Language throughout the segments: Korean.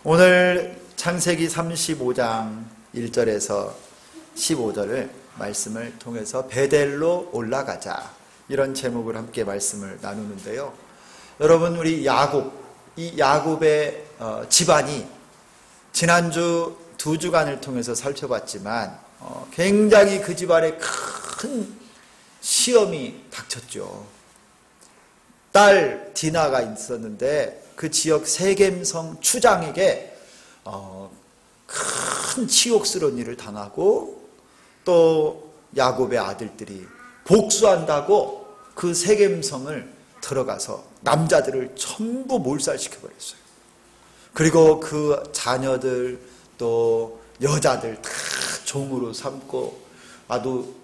오늘 창세기 35장 1절에서 15절을 말씀을 통해서 베델로 올라가자, 이런 제목을 함께 말씀을 나누는데요. 여러분, 우리 이 야곱의 집안이 지난주 2주간을 통해서 살펴봤지만 굉장히 그 집안에 큰 시험이 닥쳤죠. 딸 디나가 있었는데 그 지역 세겜성 추장에게 큰 치욕스러운 일을 당하고, 또 야곱의 아들들이 복수한다고 그 세겜성을 들어가서 남자들을 전부 몰살시켜버렸어요. 그리고 그 자녀들 또 여자들 다 종으로 삼고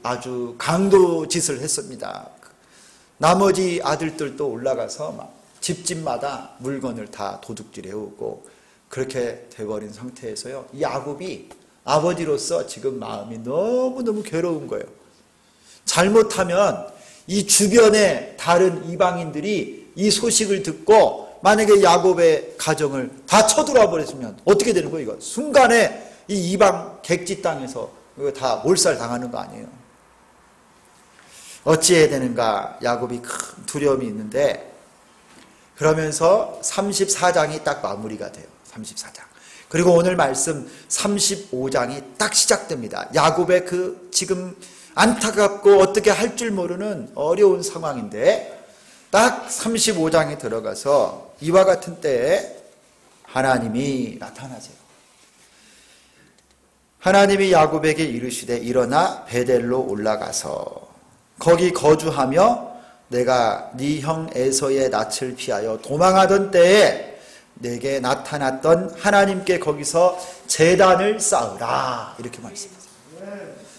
아주 강도짓을 했습니다. 나머지 아들들도 올라가서 막 집집마다 물건을 다 도둑질해 오고 그렇게 돼버린 상태에서요, 야곱이 아버지로서 지금 마음이 너무너무 괴로운 거예요. 잘못하면 이 주변의 다른 이방인들이 이 소식을 듣고 만약에 야곱의 가정을 다 쳐들어와 버렸으면 어떻게 되는 거예요? 이거 순간에 이 이방 객지 땅에서 이거 다 몰살 당하는 거 아니에요? 어찌해야 되는가? 야곱이 큰 두려움이 있는데, 그러면서 34장이 딱 마무리가 돼요. 34장. 그리고 오늘 말씀 35장이 딱 시작됩니다. 야곱의 그 지금 안타깝고 어떻게 할 줄 모르는 어려운 상황인데, 딱 35장에 들어가서 이와 같은 때에 하나님이 나타나세요. 하나님이 야곱에게 이르시되 일어나 베델로 올라가서 거기 거주하며 내가 네 형 에서의 낯을 피하여 도망하던 때에 내게 나타났던 하나님께 거기서 제단을 쌓으라, 이렇게 말씀하세요.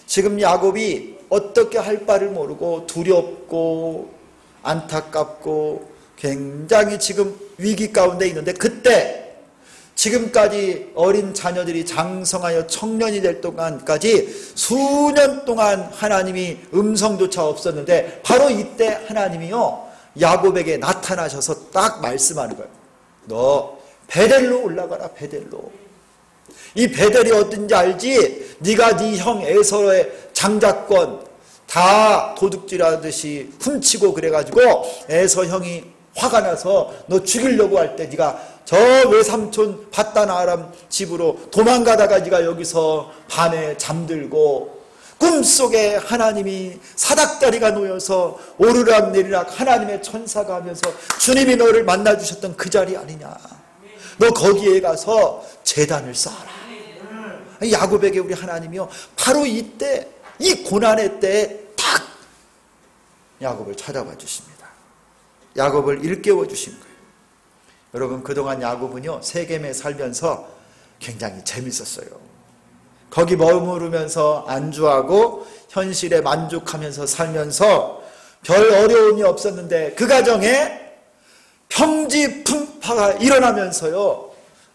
지금 야곱이 어떻게 할 바를 모르고 두렵고 안타깝고 굉장히 지금 위기 가운데 있는데, 그때 지금까지 어린 자녀들이 장성하여 청년이 될 동안까지 수년 동안 하나님이 음성조차 없었는데, 바로 이때 하나님이요 야곱에게 나타나셔서 딱 말씀하는 거예요. 너 베델로 올라가라, 베델로. 이 베델이 어딘지 알지? 네가 네 형 에서의 장자권 다 도둑질하듯이 훔치고 그래가지고 에서 형이 화가 나서 너 죽이려고 할 때 네가 저 외삼촌 밧단 아람 집으로 도망가다가 네가 여기서 밤에 잠들고 꿈속에 하나님이 사닥다리가 놓여서 오르락내리락 하나님의 천사가 하면서 주님이 너를 만나주셨던 그 자리 아니냐. 너 거기에 가서 제단을 쌓아라. 야곱에게 우리 하나님이요 바로 이때, 이 고난의 때에 딱 야곱을 찾아와 주십니다. 야곱을 일깨워 주신 거예요. 여러분, 그동안 야곱은요 세겜에 살면서 굉장히 재밌었어요. 거기 머무르면서 안주하고 현실에 만족하면서 살면서 별 어려움이 없었는데, 그 가정에 평지풍파가 일어나면서요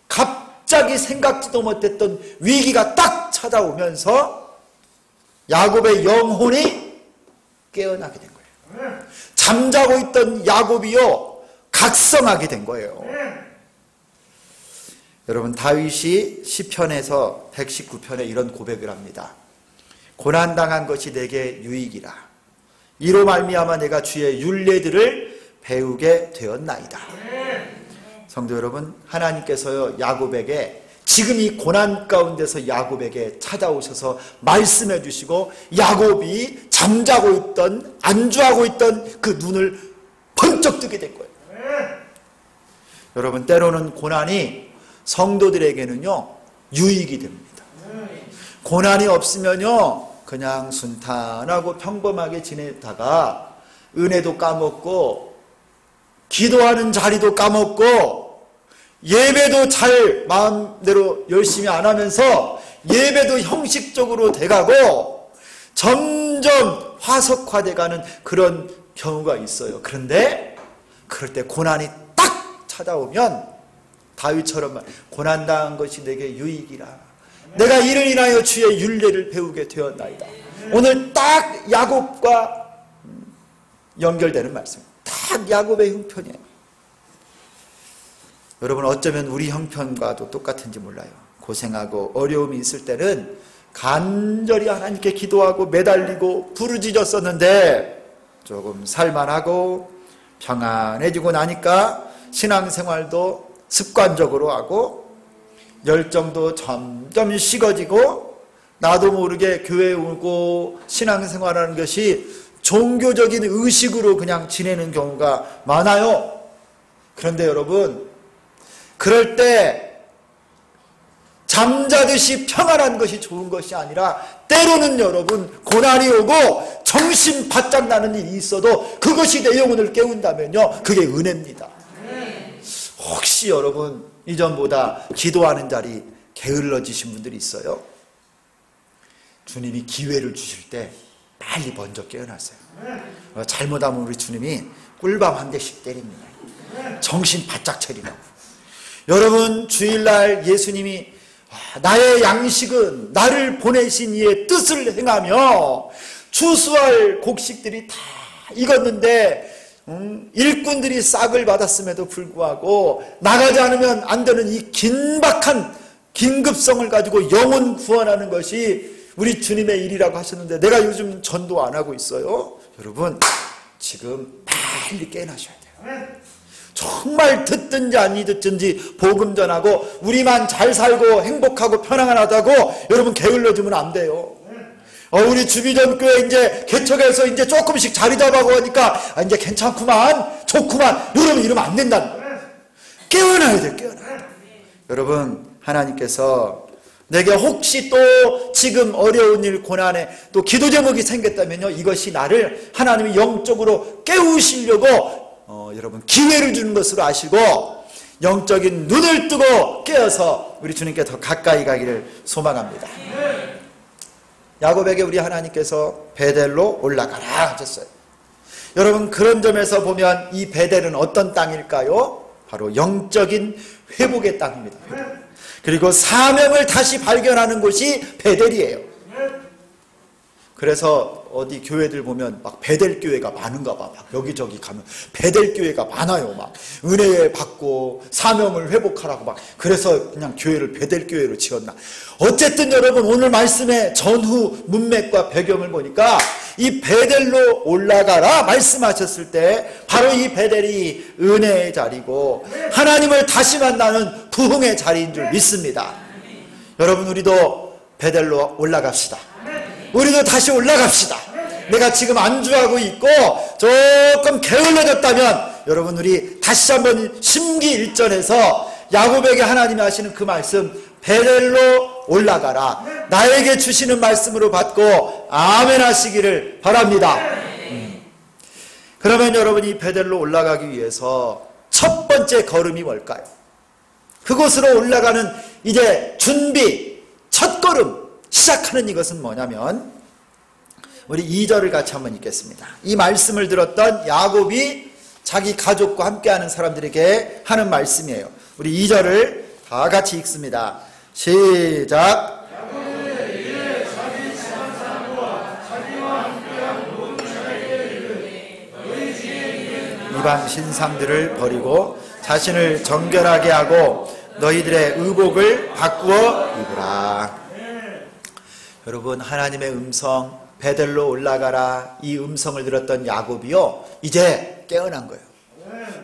갑자기 생각지도 못했던 위기가 딱 찾아오면서 야곱의 영혼이 깨어나게 된 거예요. 잠자고 있던 야곱이요 각성하게 된 거예요. 여러분, 다윗이 시편에서 119편에 이런 고백을 합니다. 고난당한 것이 내게 유익이라. 이로 말미암아 내가 주의 율례들을 배우게 되었나이다. 성도 여러분, 하나님께서요 야곱에게 지금 이 고난 가운데서 야곱에게 찾아오셔서 말씀해 주시고, 야곱이 잠자고 있던 안주하고 있던 그 눈을 번쩍 뜨게 된 거예요. 여러분, 때로는 고난이 성도들에게는요 유익이 됩니다. 고난이 없으면요 그냥 순탄하고 평범하게 지내다가 은혜도 까먹고 기도하는 자리도 까먹고 예배도 잘 마음대로 열심히 안 하면서 예배도 형식적으로 돼가고 점점 화석화돼가는 그런 경우가 있어요. 그런데 그럴 때 고난이 딱 찾아오면 다윗처럼 고난당한 것이 내게 유익이라. 내가 이를 인하여 주의 율례를 배우게 되었나이다. 오늘 딱 야곱과 연결되는 말씀. 딱 야곱의 형편이에요. 여러분 어쩌면 우리 형편과도 똑같은지 몰라요. 고생하고 어려움이 있을 때는 간절히 하나님께 기도하고 매달리고 부르짖었었는데 조금 살만하고 평안해지고 나니까 신앙생활도 습관적으로 하고 열정도 점점 식어지고 나도 모르게 교회에 오고 신앙생활하는 것이 종교적인 의식으로 그냥 지내는 경우가 많아요. 그런데 여러분, 그럴 때 잠자듯이 평안한 것이 좋은 것이 아니라 때로는 여러분 고난이 오고 정신 바짝 나는 일이 있어도 그것이 내 영혼을 깨운다면요, 그게 은혜입니다. 혹시 여러분 이전보다 기도하는 자리 게을러지신 분들이 있어요? 주님이 기회를 주실 때 빨리 먼저 깨어났어요. 잘못하면 우리 주님이 꿀밤 한 대씩 때립니다. 정신 바짝 차리라고. 여러분 주일날 예수님이 나의 양식은 나를 보내신 이의 뜻을 행하며 추수할 곡식들이 다 익었는데 일꾼들이 싹을 받았음에도 불구하고 나가지 않으면 안 되는 이 긴박한 긴급성을 가지고 영혼 구원하는 것이 우리 주님의 일이라고 하셨는데 내가 요즘 전도 안 하고 있어요. 여러분 지금 빨리 깨어나셔야 돼요. 정말 듣든지 아니 듣든지 복음 전하고 우리만 잘 살고 행복하고 편안하다고 여러분 게을러지면 안 돼요. 우리 주비전 교회 이제 개척해서 이제 조금씩 자리 잡아고 하니까 이제 괜찮구만 좋구만 여러분 이러면 안 된다. 깨어나야 돼. 깨어나야 돼. 여러분 하나님께서 내게 혹시 또 지금 어려운 일 고난에 또 기도 제목이 생겼다면요, 이것이 나를 하나님이 영적으로 깨우시려고 여러분 기회를 주는 것으로 아시고 영적인 눈을 뜨고 깨어서 우리 주님께 더 가까이 가기를 소망합니다. 야곱에게 우리 하나님께서 베델로 올라가라 하셨어요. 여러분 그런 점에서 보면 이 베델은 어떤 땅일까요? 바로 영적인 회복의 땅입니다. 그리고 사명을 다시 발견하는 곳이 베델이에요. 그래서 어디 교회들 보면 막 베델 교회가 많은가 봐. 막 여기저기 가면 베델 교회가 많아요. 막 은혜 받고 사명을 회복하라고 막. 그래서 그냥 교회를 베델 교회로 지었나. 어쨌든 여러분 오늘 말씀의 전후 문맥과 배경을 보니까 이 베델로 올라가라 말씀하셨을 때 바로 이 베델이 은혜의 자리고 하나님을 다시 만나는 부흥의 자리인 줄 믿습니다. 여러분 우리도 베델로 올라갑시다. 우리도 다시 올라갑시다. 내가 지금 안주하고 있고 조금 게을러졌다면 여러분 우리 다시 한번 심기일전해서 야곱에게 하나님이 하시는 그 말씀 베델로 올라가라 나에게 주시는 말씀으로 받고 아멘 하시기를 바랍니다. 그러면 여러분이 베델로 올라가기 위해서 첫 번째 걸음이 뭘까요? 그곳으로 올라가는 이제 준비 첫 걸음 시작하는 이것은 뭐냐면 우리 2절을 같이 한번 읽겠습니다. 이 말씀을 들었던 야곱이 자기 가족과 함께하는 사람들에게 하는 말씀이에요. 우리 2절을 다 같이 읽습니다. 시작. 이방 신상들을 버리고 자신을 정결하게 하고 너희들의 의복을 바꾸어 입으라. 여러분 하나님의 음성 베델로 올라가라 이 음성을 들었던 야곱이요 이제 깨어난 거예요.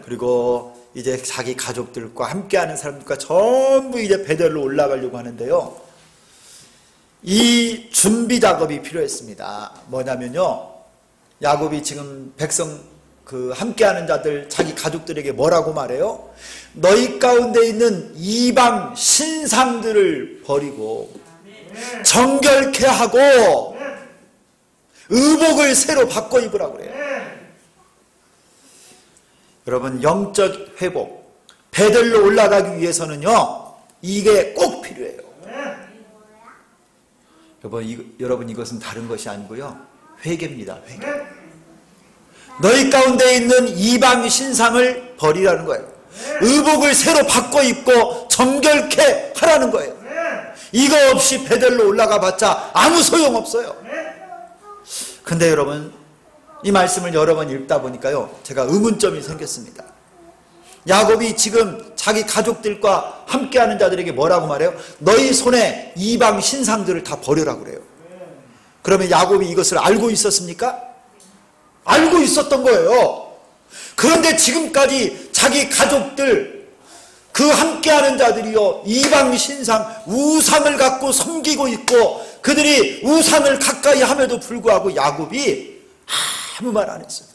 그리고 이제 자기 가족들과 함께하는 사람들과 전부 이제 베델로 올라가려고 하는데요, 이 준비 작업이 필요했습니다. 뭐냐면요, 야곱이 지금 백성 함께하는 자들 자기 가족들에게 뭐라고 말해요? 너희 가운데 있는 이방 신상들을 버리고 정결케 하고 의복을 새로 바꿔 입으라고 그래요. 여러분 영적 회복 베델로 올라가기 위해서는요 이게 꼭 필요해요. 여러분 이것은 다른 것이 아니고요 회개입니다. 회개. 너희 가운데 있는 이방 신상을 버리라는 거예요. 의복을 새로 바꿔 입고 정결케 하라는 거예요. 이거 없이 베델로 올라가 봤자 아무 소용없어요. 근데 여러분 이 말씀을 여러 번 읽다 보니까요 제가 의문점이 생겼습니다. 야곱이 지금 자기 가족들과 함께하는 자들에게 뭐라고 말해요? 너희 손에 이방 신상들을 다 버려라고 그래요. 그러면 야곱이 이것을 알고 있었습니까? 알고 있었던 거예요. 그런데 지금까지 자기 가족들, 그 함께하는 자들이요, 이방 신상, 우상을 갖고 섬기고 있고, 그들이 우상을 가까이 함에도 불구하고 야곱이 아무 말 안 했어요.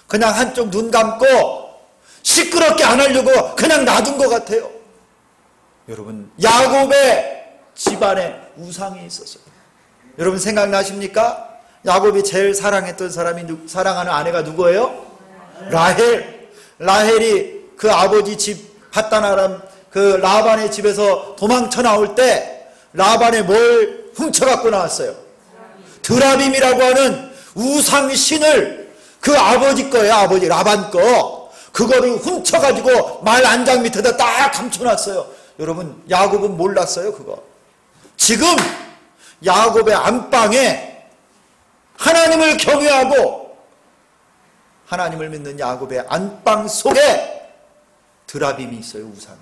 그냥 한쪽 눈 감고 시끄럽게 안 하려고 그냥 놔둔 것 같아요. 여러분, 야곱의 집안에 우상이 있었어요. 여러분 생각나십니까? 야곱이 제일 사랑했던 사랑하는 아내가 누구예요? 라헬. 라헬이 그 아버지 집 밧단 아람 그 라반의 집에서 도망쳐 나올 때 라반에 뭘 훔쳐갖고 나왔어요? 드라빔이라고 하는 우상신을, 그 아버지 거예요. 아버지 라반 거. 그거를 훔쳐가지고 말 안장 밑에다 딱 감춰놨어요. 여러분, 야곱은 몰랐어요, 그거. 지금 야곱의 안방에 하나님을 경외하고 하나님을 믿는 야곱의 안방 속에 드라빔이 있어요, 우상이.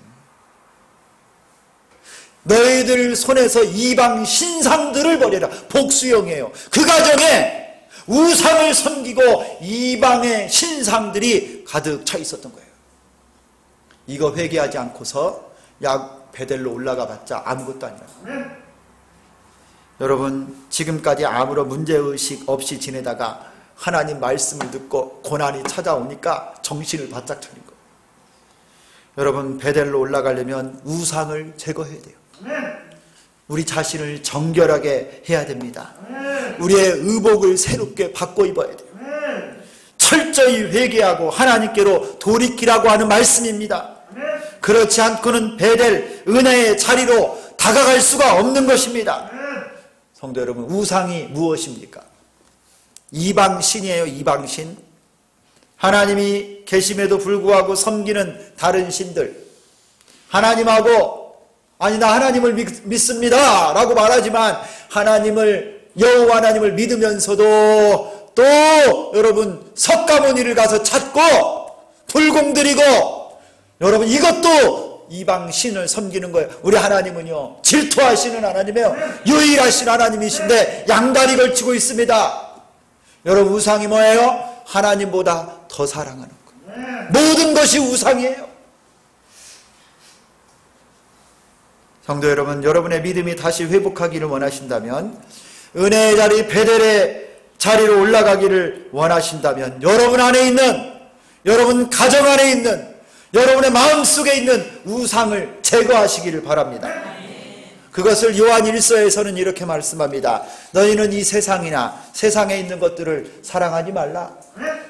너희들 손에서 이방 신상들을 버려라. 복수형이에요. 그 가정에 우상을 섬기고 이방의 신상들이 가득 차 있었던 거예요. 이거 회개하지 않고서 베델로 올라가 봤자 아무것도 아니라. 여러분, 지금까지 아무런 문제의식 없이 지내다가 하나님 말씀을 듣고 고난이 찾아오니까 정신을 바짝 차린 거예요. 여러분, 베델로 올라가려면 우상을 제거해야 돼요. 우리 자신을 정결하게 해야 됩니다. 우리의 의복을 새롭게 바꿔 입어야 돼요. 철저히 회개하고 하나님께로 돌이키라고 하는 말씀입니다. 그렇지 않고는 베델 은혜의 자리로 다가갈 수가 없는 것입니다. 성도 여러분, 우상이 무엇입니까? 이방신이에요. 이방신. 하나님이 계심에도 불구하고 섬기는 다른 신들. 하나님하고 아니 나 하나님을 믿습니다 라고 말하지만 여호와 하나님을 믿으면서도 또 여러분 석가모니를 가서 찾고 불공들이고, 여러분 이것도 이방신을 섬기는 거예요. 우리 하나님은요, 질투하시는 하나님이에요. 유일하신 하나님이신데 양다리 걸치고 있습니다. 여러분, 우상이 뭐예요? 하나님보다 더 사랑하는 거예요. 모든 것이 우상이에요. 성도 여러분, 여러분의 믿음이 다시 회복하기를 원하신다면, 은혜의 자리 베델의 자리로 올라가기를 원하신다면, 여러분 안에 있는, 여러분 가정 안에 있는, 여러분의 마음속에 있는 우상을 제거하시기를 바랍니다. 그것을 요한 1서에서는 이렇게 말씀합니다. 너희는 이 세상이나 세상에 있는 것들을 사랑하지 말라.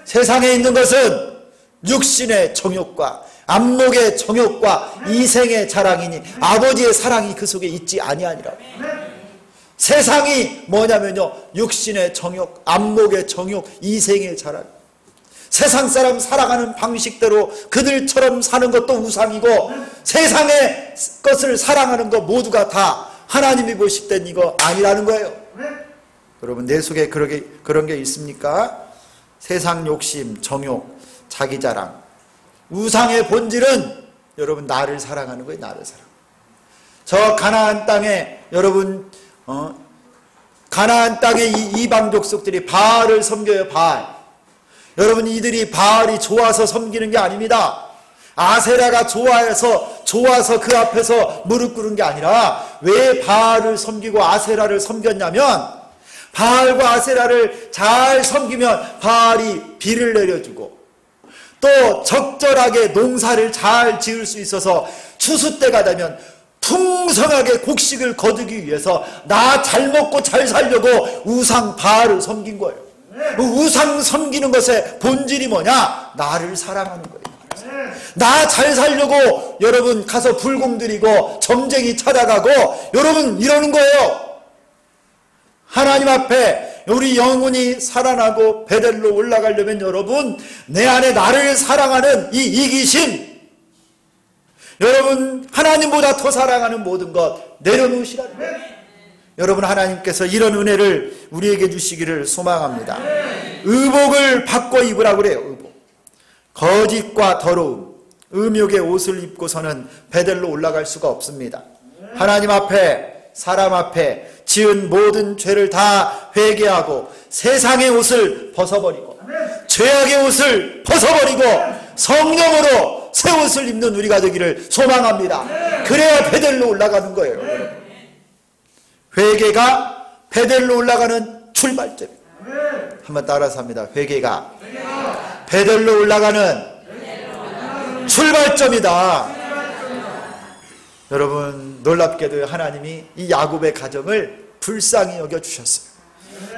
세상에 있는 것은 육신의 정욕과 안목의 정욕과 이생의 자랑이니 아버지의 사랑이 그 속에 있지 아니하니라. 세상이 뭐냐면요, 육신의 정욕, 안목의 정욕, 이생의 자랑. 세상 사람 살아가는 방식대로 그들처럼 사는 것도 우상이고, 세상의 것을 사랑하는 것 모두가 다 하나님이 보실 땐 이거 아니라는 거예요. 여러분, 내 속에 그런 게 있습니까? 세상 욕심, 정욕, 자기 자랑. 우상의 본질은 여러분 나를 사랑하는 거예요. 나를 사랑. 저 가나안 땅에 여러분 가나안 땅의 이방 족속들이 바알을 섬겨요. 바알. 여러분, 이들이 바알이 좋아서 섬기는 게 아닙니다. 아세라가 좋아서 그 앞에서 무릎 꿇은 게 아니라, 왜 바알을 섬기고 아세라를 섬겼냐면, 바알과 아세라를 잘 섬기면 바알이 비를 내려주고 또 적절하게 농사를 잘 지을 수 있어서 추수 때가 되면 풍성하게 곡식을 거두기 위해서 나 잘 먹고 잘 살려고 우상 바알을 섬긴 거예요. 우상 섬기는 것의 본질이 뭐냐? 나를 사랑하는 거예요. 나 잘 살려고 여러분 가서 불공들이고 점쟁이 찾아가고 여러분 이러는 거예요. 하나님 앞에 우리 영혼이 살아나고 베델로 올라가려면 여러분 내 안에 나를 사랑하는 이 이기심, 여러분 하나님보다 더 사랑하는 모든 것 내려놓으시라는 거예요. 여러분, 하나님께서 이런 은혜를 우리에게 주시기를 소망합니다. 의복을 바꿔 입으라고 그래요. 의복. 거짓과 더러움, 음욕의 옷을 입고서는 베델로 올라갈 수가 없습니다. 하나님 앞에, 사람 앞에 지은 모든 죄를 다 회개하고 세상의 옷을 벗어버리고 죄악의 옷을 벗어버리고 성령으로 새 옷을 입는 우리가 되기를 소망합니다. 그래야 베델로 올라가는 거예요, 여러분. 회개가 베델로 올라가는 출발점입니다. 한번 따라서 합니다. 회개가 베델로 올라가는 출발점이다. 여러분, 놀랍게도 하나님이 이 야곱의 가정을 불쌍히 여겨주셨어요.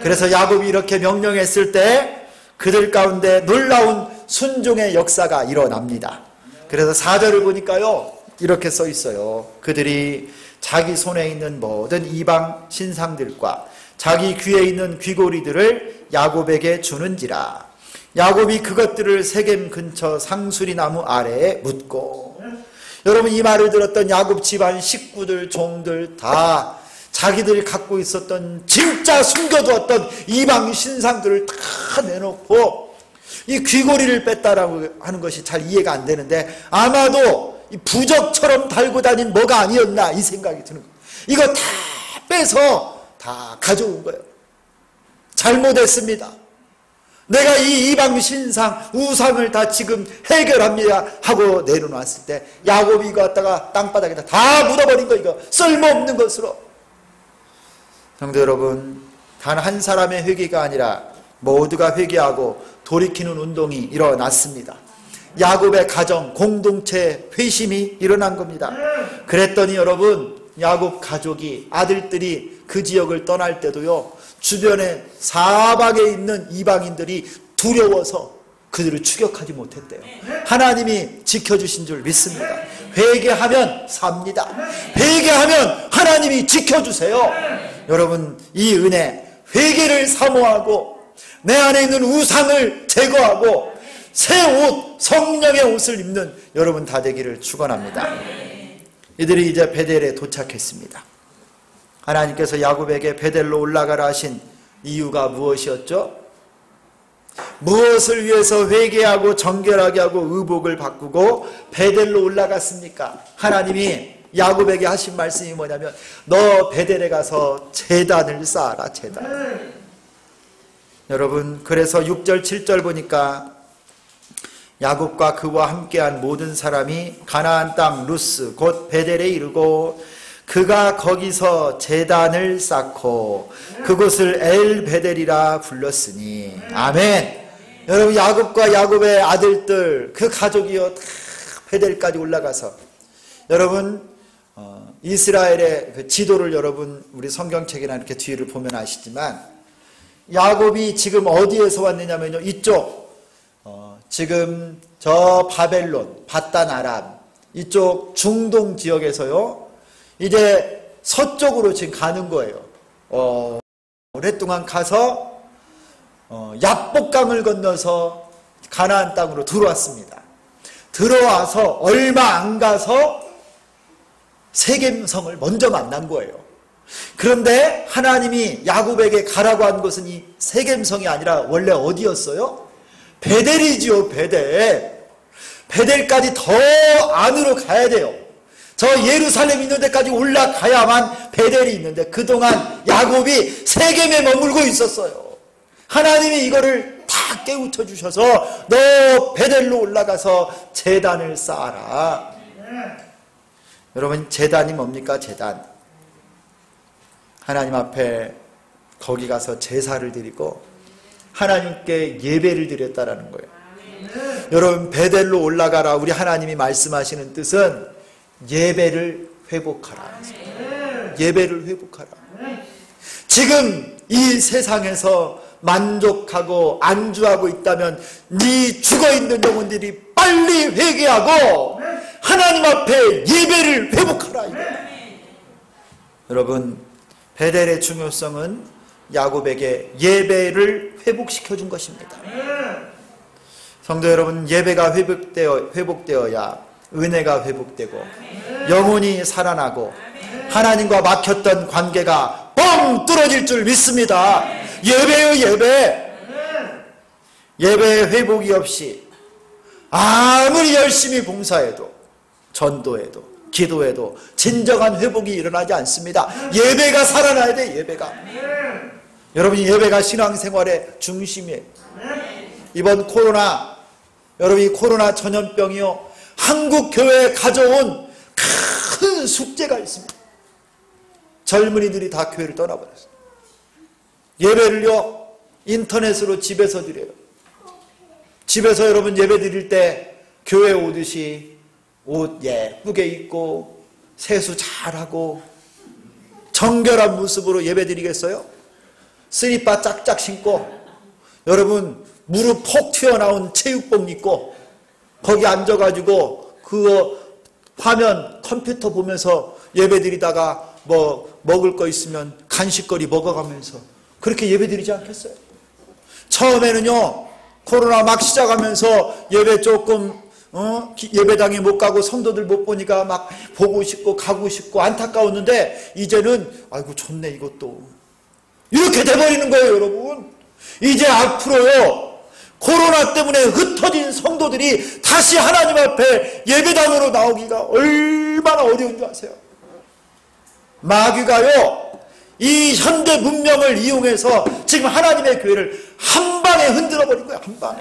그래서 야곱이 이렇게 명령했을 때 그들 가운데 놀라운 순종의 역사가 일어납니다. 그래서 4절을 보니까요, 이렇게 써 있어요. 그들이 자기 손에 있는 모든 이방 신상들과 자기 귀에 있는 귀고리들을 야곱에게 주는지라. 야곱이 그것들을 세겜 근처 상수리 나무 아래에 묻고. 여러분, 이 말을 들었던 야곱 집안 식구들, 종들 다 자기들이 갖고 있었던 진짜 숨겨두었던 이방 신상들을 다 내놓고 이 귀고리를 뺐다라고 하는 것이 잘 이해가 안 되는데, 아마도 이 부적처럼 달고 다닌 뭐가 아니었나 이 생각이 드는 거예요. 이거 다 빼서 다 가져온 거예요. 잘못했습니다. 내가 이 이방 신상 우상을 다 지금 해결합니다 하고 내려놨을 때 야곱이 이거 갖다가 땅바닥에다 다 묻어버린 거, 이거 쓸모없는 것으로. 성도 여러분, 단 한 사람의 회개가 아니라 모두가 회개하고 돌이키는 운동이 일어났습니다. 야곱의 가정 공동체 회심이 일어난 겁니다. 그랬더니 여러분, 야곱 가족이, 아들들이 그 지역을 떠날 때도요, 주변에 사방에 있는 이방인들이 두려워서 그들을 추격하지 못했대요. 하나님이 지켜주신 줄 믿습니다. 회개하면 삽니다. 회개하면 하나님이 지켜주세요. 여러분, 이 은혜, 회개를 사모하고 내 안에 있는 우상을 제거하고 새 옷, 성령의 옷을 입는 여러분 다 되기를 축원합니다. 이들이 이제 베델에 도착했습니다. 하나님께서 야곱에게 베델로 올라가라 하신 이유가 무엇이었죠? 무엇을 위해서 회개하고 정결하게 하고 의복을 바꾸고 베델로 올라갔습니까? 하나님이 야곱에게 하신 말씀이 뭐냐면, 너 베델에 가서 제단을 쌓아라, 제단. 여러분, 그래서 6절 7절 보니까 야곱과 그와 함께한 모든 사람이 가나안 땅 루스 곧 베델에 이르고 그가 거기서 제단을 쌓고 그곳을 엘 베델이라 불렀으니. 아멘. 여러분, 야곱과 야곱의 아들들, 그 가족이요, 다 베델까지 올라가서, 여러분, 이스라엘의 그 지도를 여러분 우리 성경책이나 이렇게 뒤를 보면 아시지만, 야곱이 지금 어디에서 왔느냐면요, 이쪽 지금 저 바벨론, 바단 아람 이쪽 중동 지역에서요, 이제 서쪽으로 지금 가는 거예요. 오랫동안 가서 야복강을 건너서 가나안 땅으로 들어왔습니다. 들어와서 얼마 안 가서 세겜성을 먼저 만난 거예요. 그런데 하나님이 야곱에게 가라고 한 것은 이 세겜성이 아니라 원래 어디였어요? 베델이지요, 베델. 베델까지 더 안으로 가야 돼요. 저 예루살렘 있는 데까지 올라가야만 베델이 있는데 그동안 야곱이 세겜에 머물고 있었어요. 하나님이 이거를 다 깨우쳐 주셔서 너 베델로 올라가서 제단을 쌓아라. 여러분, 제단이 뭡니까? 제단. 하나님 앞에 거기 가서 제사를 드리고 하나님께 예배를 드렸다라는 거예요. 여러분, 베델로 올라가라. 우리 하나님이 말씀하시는 뜻은 예배를 회복하라. 예배를 회복하라. 지금 이 세상에서 만족하고 안주하고 있다면 네 죽어있는 영혼들이 빨리 회개하고 하나님 앞에 예배를 회복하라. 여러분, 베델의 중요성은 야곱에게 예배를 회복시켜준 것입니다. 성도 여러분, 예배가 회복되어야 은혜가 회복되고 영혼이 살아나고 하나님과 막혔던 관계가 뻥 뚫어질 줄 믿습니다. 예배요, 예배. 예배의 회복이 없이 아무리 열심히 봉사해도 전도해도 기도해도 진정한 회복이 일어나지 않습니다. 예배가 살아나야 돼. 예배가. 여러분이 예배가 신앙생활의 중심이에요. 이번 코로나, 여러분이 코로나 전염병이요, 한국 교회에 가져온 큰 숙제가 있습니다. 젊은이들이 다 교회를 떠나버렸어요. 예배를요 인터넷으로 집에서 드려요. 집에서 여러분 예배 드릴 때 교회 오듯이 옷 예쁘게 입고 세수 잘하고 정결한 모습으로 예배 드리겠어요? 스리퍼 짝짝 신고 여러분 무릎 폭 튀어나온 체육복 입고 거기 앉아가지고 그 화면 컴퓨터 보면서 예배 드리다가 뭐 먹을 거 있으면 간식거리 먹어가면서 그렇게 예배 드리지 않겠어요? 처음에는요 코로나 막 시작하면서 예배 조금 예배당에 못 가고 성도들 못 보니까 막 보고 싶고 가고 싶고 안타까웠는데 이제는 아이고 좋네 이것도 이렇게 돼버리는 거예요. 여러분 이제 앞으로요 코로나 때문에 흩어진 성도들이 다시 하나님 앞에 예배당으로 나오기가 얼마나 어려운 줄 아세요? 마귀가요 이 현대 문명을 이용해서 지금 하나님의 교회를 한 방에 흔들어 버린 거예요. 한 방에.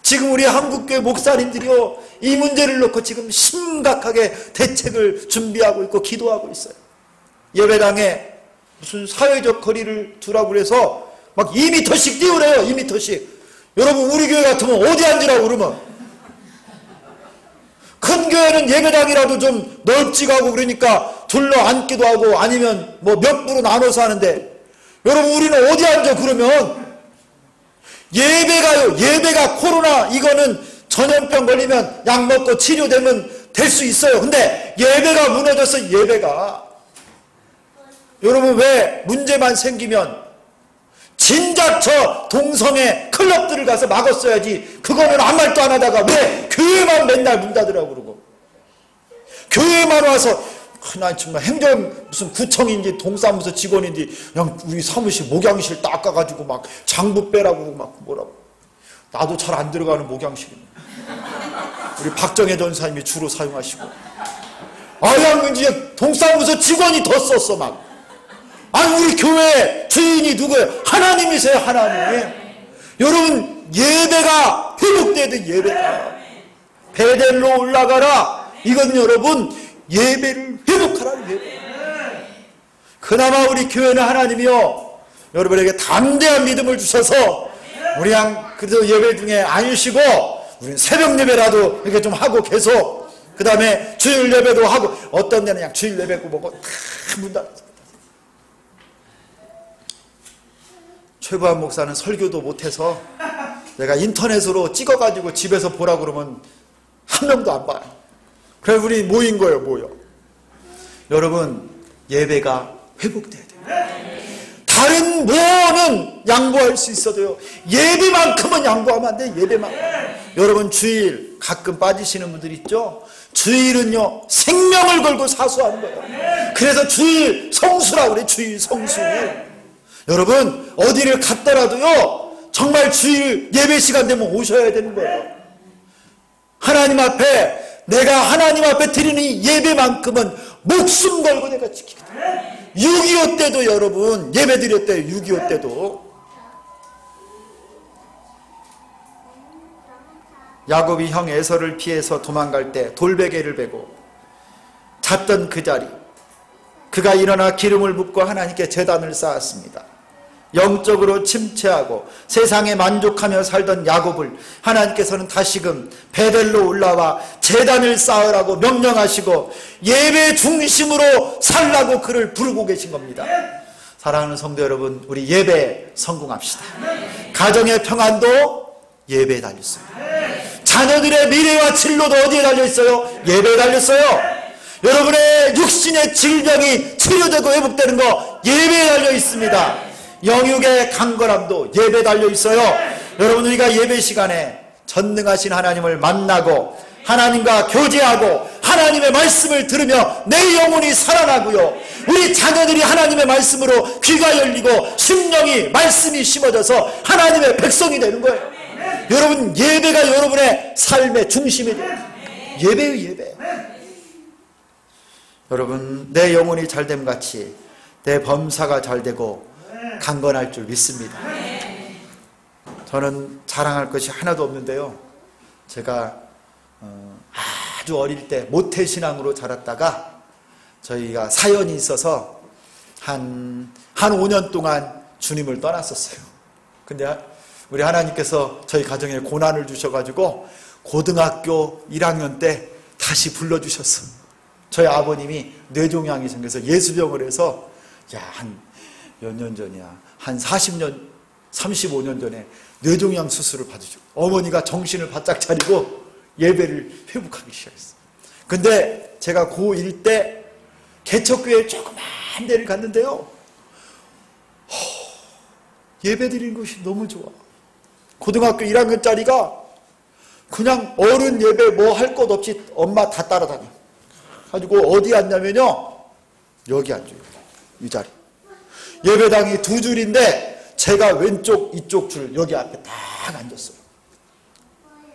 지금 우리 한국교회 목사님들이요 이 문제를 놓고 지금 심각하게 대책을 준비하고 있고 기도하고 있어요. 예배당에 무슨 사회적 거리를 두라고 그래서 막 2m씩 띄우래요. 2m씩. 여러분 우리 교회 같으면 어디 앉으라고 그러면 큰 교회는 예배당이라도 좀 넓지가고 그러니까 둘러 앉기도 하고 아니면 뭐 몇 부로 나눠서 하는데 여러분 우리는 어디 앉아 그러면 예배가요 예배가 코로나 이거는 전염병 걸리면 약 먹고 치료되면 될 수 있어요. 근데 예배가 무너져서 예배가 여러분 왜 문제만 생기면 진작 저 동성애 클럽들을 가서 막았어야지 그거는 아무 말도 안 하다가 왜 교회만 맨날 문 닫으라고 그러고 교회만 와서 난 정말 행정 무슨 구청인지 동사무소 직원인지 그냥 우리 사무실 목양실 닦아가지고 막 장부 빼라고 막 뭐라고 나도 잘 안 들어가는 목양실입니다. 우리 박정혜 전사님이 주로 사용하시고 아양 이제 동사무소 직원이 더 썼어 막 아니 우리 교회 주인이 누구예요? 하나님이세요. 하나님. 여러분 예배가 회복돼야 돼. 예배가 베델로 올라가라 이건 여러분 예배를 회복하라. 예배. 그나마 우리 교회는 하나님이요 여러분에게 담대한 믿음을 주셔서 우리 그래도 예배 중에 안 쉬고 우리는 새벽 예배라도 이렇게 좀 하고 계속 그 다음에 주일 예배도 하고 어떤 데는 그냥 주일 예배고 뭐고 다 문 닫았어. 최부한 목사는 설교도 못해서 내가 인터넷으로 찍어가지고 집에서 보라 그러면 한 명도 안 봐요. 그래서 우리 모인 거예요. 모여. 여러분 예배가 회복돼야 돼요. 다른 뭐는 양보할 수 있어도요 예배만큼은 양보하면 안 돼요. 예배만. 여러분 주일 가끔 빠지시는 분들 있죠. 주일은요 생명을 걸고 사수하는 거예요. 그래서 주일 성수라고 그래. 주일 성수. 여러분 어디를 갔더라도요 정말 주일 예배 시간 되면 오셔야 되는 거예요. 하나님 앞에 내가 하나님 앞에 드리는 예배만큼은 목숨 걸고 내가 지키겠다. 6.25 때도 여러분 예배 드렸대요. 6.25 때도 야곱이 형 에서를 피해서 도망갈 때 돌베개를 베고 잤던 그 자리 그가 일어나 기름을 붓고 하나님께 제단을 쌓았습니다. 영적으로 침체하고 세상에 만족하며 살던 야곱을 하나님께서는 다시금 베델로 올라와 제단을 쌓으라고 명령하시고 예배 중심으로 살라고 그를 부르고 계신 겁니다. 사랑하는 성도 여러분 우리 예배에 성공합시다. 가정의 평안도 예배에 달렸습니다. 자녀들의 미래와 진로도 어디에 달려있어요? 예배에 달렸어요. 여러분의 육신의 질병이 치료되고 회복되는 거 예배에 달려있습니다. 영육의 강건함도 예배에 달려있어요. 여러분 우리가 예배 시간에 전능하신 하나님을 만나고 하나님과 교제하고 하나님의 말씀을 들으며 내 영혼이 살아나고요 우리 자녀들이 하나님의 말씀으로 귀가 열리고 심령이 말씀이 심어져서 하나님의 백성이 되는 거예요. 여러분 예배가 여러분의 삶의 중심이 돼요. 예배요 예배. 여러분 내 영혼이 잘됨 같이 내 범사가 잘되고 강건할 줄 믿습니다. 저는 자랑할 것이 하나도 없는데요. 제가 아주 어릴 때 모태신앙으로 자랐다가 저희가 사연이 있어서 한 5년 동안 주님을 떠났었어요. 근데 우리 하나님께서 저희 가정에 고난을 주셔가지고 고등학교 1학년 때 다시 불러주셨어. 저희 아버님이 뇌종양이 생겨서 예수병을 해서 한 몇 년 전이야, 한 40년 35년 전에 뇌종양 수술을 받으셨고 어머니가 정신을 바짝 차리고 예배를 회복하기 시작했어요. 근데 제가 고1 때 개척교회 조그만 데를 갔는데요, 예배 드리는 것이 너무 좋아. 고등학교 1학년짜리가 그냥 어른 예배 뭐 할 것 없이 엄마 다 따라다녀 가지고 어디 앉냐면요, 여기 앉아요. 이 자리. 예배당이 2줄인데 제가 왼쪽 이쪽 줄 여기 앞에 딱 앉았어요.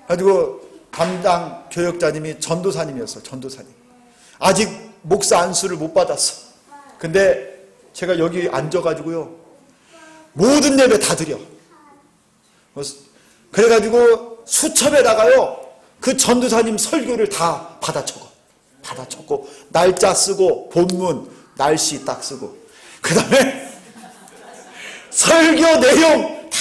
가지고 담당 교역자님이 전도사님이었어요. 전도사님. 아직 목사 안수를 못 받았어. 근데 제가 여기 앉아가지고요, 모든 예배 다 드려. 그래가지고 수첩에다가요 그 전도사님 설교를 다 받아 적고 날짜 쓰고 본문 날씨 딱 쓰고 그 다음에 설교 내용 다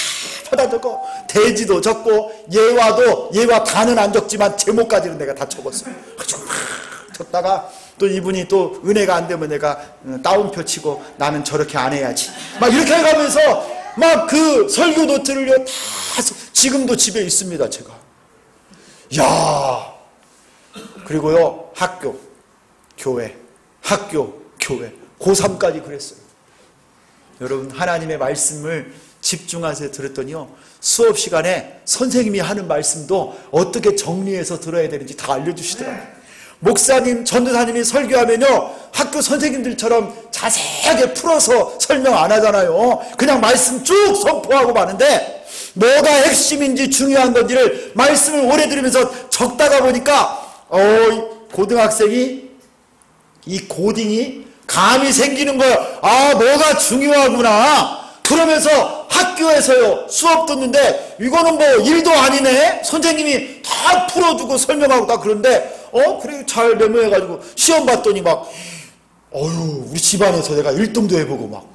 받아 적고 대지도 적고 예화 다는 안 적지만 제목까지는 내가 다 적었어요. 그래서 막 적다가 또 이분이 또 은혜가 안 되면 내가 따옴표 치고 나는 저렇게 안 해야지 막 이렇게 해가면서 막 그 설교 노트를요 다 지금도 집에 있습니다. 제가. 야, 그리고요 학교 교회 고3까지 그랬어요. 여러분 하나님의 말씀을 집중해서 들었더니요, 수업 시간에 선생님이 하는 말씀도 어떻게 정리해서 들어야 되는지 다 알려주시더라고요. 목사님, 전도사님이 설교하면요 학교 선생님들처럼 자세하게 풀어서 설명 안 하잖아요. 그냥 말씀 쭉 선포하고 마는데 뭐가 핵심인지 중요한 건지를 말씀을 오래 들으면서 적다가 보니까 고등학생이 이 고딩이 감이 생기는 거예요. 아, 뭐가 중요하구나. 그러면서 학교에서요 수업 듣는데 이거는 뭐 일도 아니네. 선생님이 다 풀어주고 설명하고 다 그런데 그래 잘 메모해가지고 시험 봤더니 막 우리 집안에서 내가 1등도 해보고 막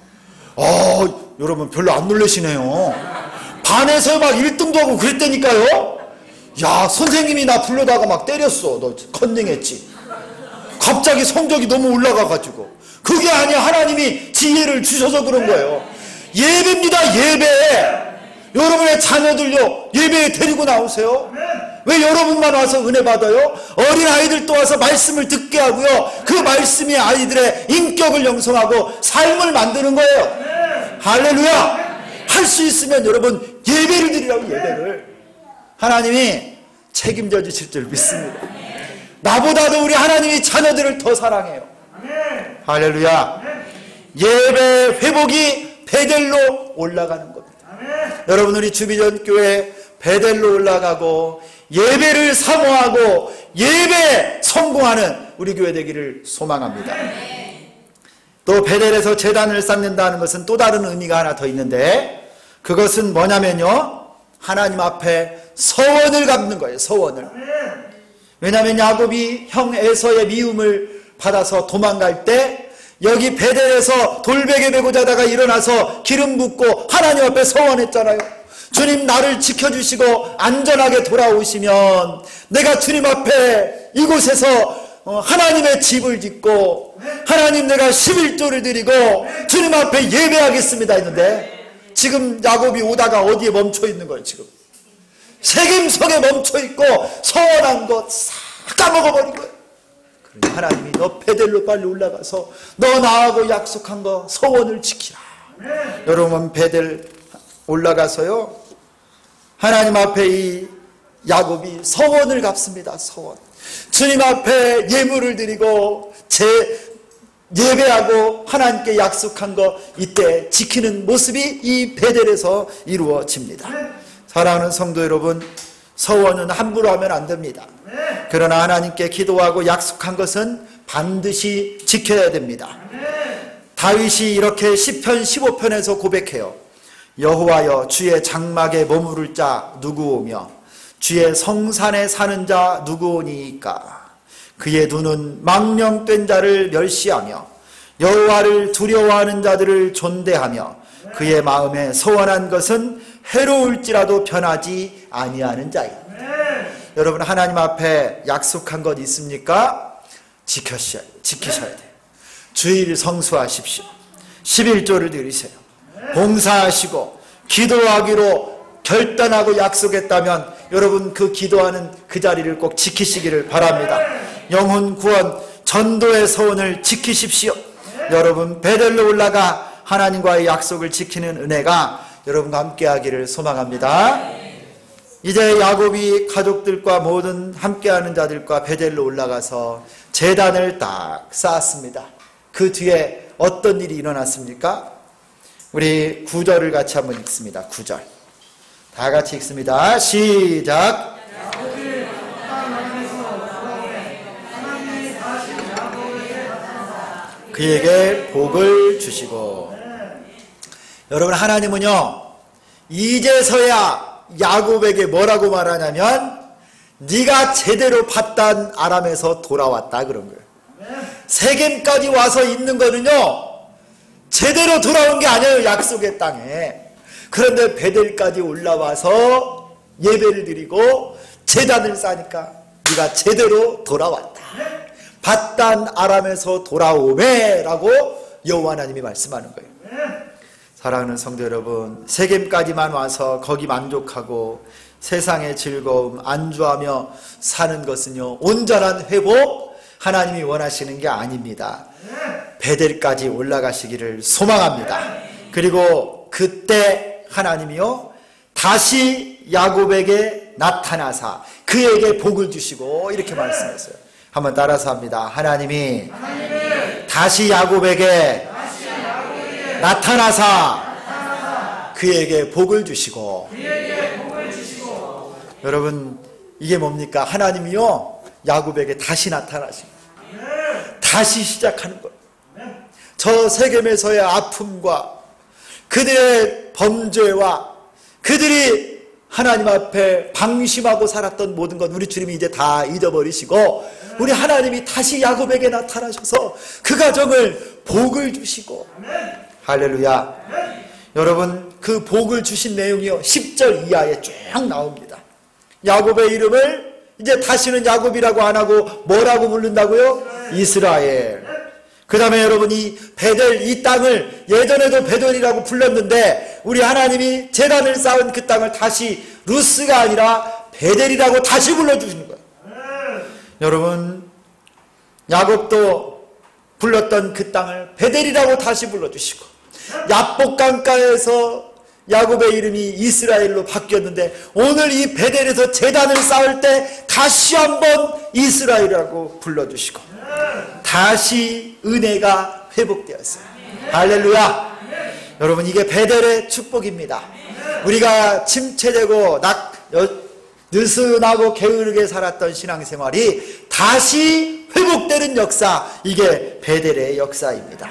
여러분 별로 안 놀라시네요. 반에서 막 1등도 하고 그랬다니까요. 야, 선생님이 나 불러다가 막 때렸어. 너 컨닝했지. 갑자기 성적이 너무 올라가가지고. 그게 아니야. 하나님이 지혜를 주셔서 그런 거예요. 예배입니다. 예배. 여러분의 자녀들요 예배에 데리고 나오세요. 왜 여러분만 와서 은혜 받아요? 어린 아이들도 와서 말씀을 듣게 하고요, 그 말씀이 아이들의 인격을 형성하고 삶을 만드는 거예요. 할렐루야. 할 수 있으면 여러분 예배를 드리라고. 예배를 하나님이 책임져 주실 줄 믿습니다. 나보다도 우리 하나님이 자녀들을 더 사랑해요. 할렐루야. 예배 회복이 베델로 올라가는 겁니다. 여러분 우리 주비전 교회 베델로 올라가고 예배를 사모하고 예배에 성공하는 우리 교회 되기를 소망합니다. 또 베델에서 제단을 쌓는다는 것은 또 다른 의미가 하나 더 있는데, 그것은 뭐냐면요, 하나님 앞에 서원을 갚는 거예요. 서원을. 왜냐하면 야곱이 형 에서의 미움을 받아서 도망갈 때 여기 베델에서 돌베개 메고 자다가 일어나서 기름 붓고 하나님 앞에 서원했잖아요. 주님, 나를 지켜주시고 안전하게 돌아오시면 내가 주님 앞에 이곳에서 하나님의 집을 짓고 하나님 내가 11조를 드리고 주님 앞에 예배하겠습니다 했는데, 지금 야곱이 오다가 어디에 멈춰 있는 거예요. 지금 세겜성에 멈춰 있고 서원한 것 싹 까먹어버린 거예요. 하나님이 너 베델로 빨리 올라가서 너 나하고 약속한 거 서원을 지키라. 여러분 베델 올라가서요 하나님 앞에 이 야곱이 서원을 갚습니다. 서원. 주님 앞에 예물을 드리고 예배하고 하나님께 약속한 거 이때 지키는 모습이 이 베델에서 이루어집니다. 사랑하는 성도 여러분, 서원은 함부로 하면 안 됩니다. 그러나 하나님께 기도하고 약속한 것은 반드시 지켜야 됩니다. 다윗이 이렇게 시편 15편에서 고백해요. 여호와여, 주의 장막에 머무를 자 누구오며 주의 성산에 사는 자 누구오니이까. 그의 눈은 망령된 자를 멸시하며 여호와를 두려워하는 자들을 존대하며 그의 마음에 서원한 것은 해로울지라도 변하지 아니하는 자이다. 여러분, 하나님 앞에 약속한 것 있습니까? 지키셔야 돼요. 주일 성수하십시오. 11조를 드리세요. 봉사하시고 기도하기로 결단하고 약속했다면 여러분, 그 기도하는 그 자리를 꼭 지키시기를 바랍니다. 영혼 구원, 전도의 서원을 지키십시오. 여러분, 베델로 올라가 하나님과의 약속을 지키는 은혜가 여러분과 함께하기를 소망합니다. 이제 야곱이 가족들과 모든 함께하는 자들과 베델로 올라가서 제단을 딱 쌓았습니다. 그 뒤에 어떤 일이 일어났습니까? 우리 9절을 같이 한번 읽습니다. 9절 다 같이 읽습니다. 시작. 그에게 복을 주시고. 여러분, 하나님은요 이제서야 야곱에게 뭐라고 말하냐면 네가 제대로 봤단 아람에서 돌아왔다 그런 거예요. 세겜까지 와서 있는 거는요 제대로 돌아온 게 아니에요. 약속의 땅에. 그런데 베델까지 올라와서 예배를 드리고 제단을 쌓으니까 네가 제대로 돌아왔다. 봤단 아람에서 돌아오매 라고 여호와 하나님이 말씀하는 거예요. 사랑하는 성도 여러분, 세겜까지만 와서 거기 만족하고 세상의 즐거움 안주하며 사는 것은요 온전한 회복 하나님이 원하시는 게 아닙니다. 베델까지 올라가시기를 소망합니다. 그리고 그때 하나님이요 다시 야곱에게 나타나사 그에게 복을 주시고 이렇게 말씀했어요. 한번 따라서 합니다. 하나님이 다시 야곱에게 나타나사 그에게 복을 주시고. 여러분, 이게 뭡니까? 하나님이요 야곱에게 다시 나타나시고 다시 시작하는 거예요. 저 세겜에서의 아픔과 그들의 범죄와 그들이 하나님 앞에 방심하고 살았던 모든 것 우리 주님이 이제 다 잊어버리시고 우리 하나님이 다시 야곱에게 나타나셔서 그 가정을 복을 주시고. 할렐루야. 여러분, 그 복을 주신 내용이요 10절 이하에 쭉 나옵니다. 야곱의 이름을 이제 다시는 야곱이라고 안 하고 뭐라고 부른다고요? 이스라엘. 그 다음에 여러분, 이 베델, 이 땅을 예전에도 베델이라고 불렀는데 우리 하나님이 제단을 쌓은 그 땅을 다시 루스가 아니라 베델이라고 다시 불러주시는 거예요. 여러분, 야곱도 불렀던 그 땅을 베델이라고 다시 불러주시고 야복 강가에서 야곱의 이름이 이스라엘로 바뀌었는데 오늘 이 베델에서 제단을 쌓을 때 다시 한번 이스라엘이라고 불러주시고 다시 은혜가 회복되었어요. 할렐루야. 여러분, 이게 베델의 축복입니다. 우리가 침체되고 느슨하고 게으르게 살았던 신앙생활이 다시 회복되는 역사, 이게 베델의 역사입니다.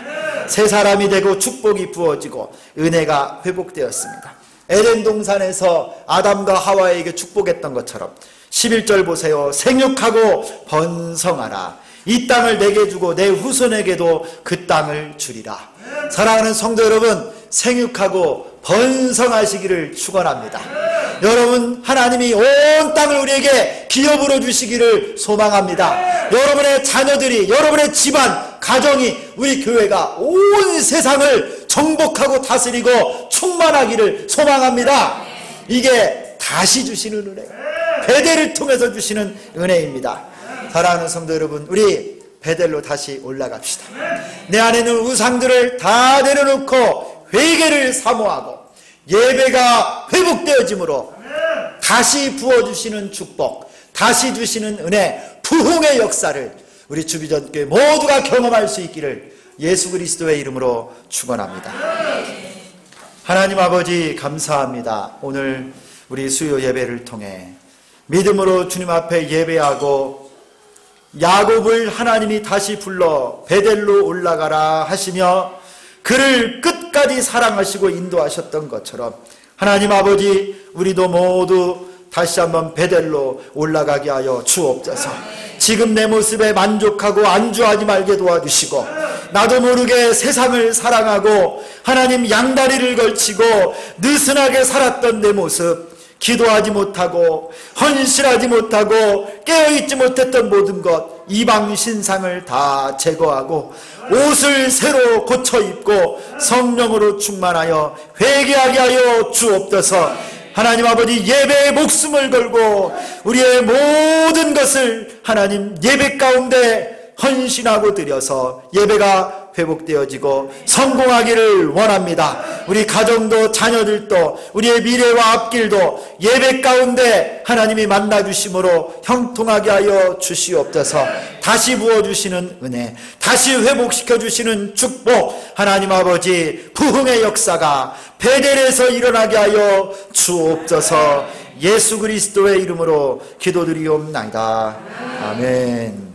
새 사람이 되고 축복이 부어지고 은혜가 회복되었습니다. 에덴 동산에서 아담과 하와에게 축복했던 것처럼 11절 보세요. 생육하고 번성하라. 이 땅을 내게 주고 내 후손에게도 그 땅을 주리라. 사랑하는 성도 여러분, 생육하고 번성하시기를 축원합니다. 여러분, 하나님이 온 땅을 우리에게 기업으로 주시기를 소망합니다. 여러분의 자녀들이, 여러분의 집안, 가정이, 우리 교회가 온 세상을 정복하고 다스리고 충만하기를 소망합니다. 이게 다시 주시는 은혜, 베델을 통해서 주시는 은혜입니다. 사랑하는 성도 여러분, 우리 베델로 다시 올라갑시다. 내 안에 있는 우상들을 다 내려놓고 회개를 사모하고 예배가 회복되어짐으로 다시 부어주시는 축복, 다시 주시는 은혜, 부흥의 역사를 우리 주비전교회 모두가 경험할 수 있기를 예수 그리스도의 이름으로 축원합니다. 하나님 아버지 감사합니다. 오늘 우리 수요 예배를 통해 믿음으로 주님 앞에 예배하고 야곱을 하나님이 다시 불러 베델로 올라가라 하시며 그를 끝까지 사랑하시고 인도하셨던 것처럼 하나님 아버지 우리도 모두 다시 한번 베델로 올라가게 하여 주옵소서. 지금 내 모습에 만족하고 안주하지 말게 도와주시고 나도 모르게 세상을 사랑하고 하나님 양다리를 걸치고 느슨하게 살았던 내 모습, 기도하지 못하고 헌신하지 못하고 깨어있지 못했던 모든 것, 이방 신상을 다 제거하고 옷을 새로 고쳐 입고 성령으로 충만하여 회개하게 하여 주옵소서. 하나님 아버지 예배에 목숨을 걸고 우리의 모든 것을 하나님 예배 가운데 헌신하고 드려서 예배가 회복되어지고 성공하기를 원합니다. 우리 가정도 자녀들도 우리의 미래와 앞길도 예배 가운데 하나님이 만나주심으로 형통하게 하여 주시옵소서. 다시 부어주시는 은혜, 다시 회복시켜주시는 축복, 하나님 아버지 부흥의 역사가 베델에서 일어나게 하여 주옵소서. 예수 그리스도의 이름으로 기도드리옵나이다. 아멘.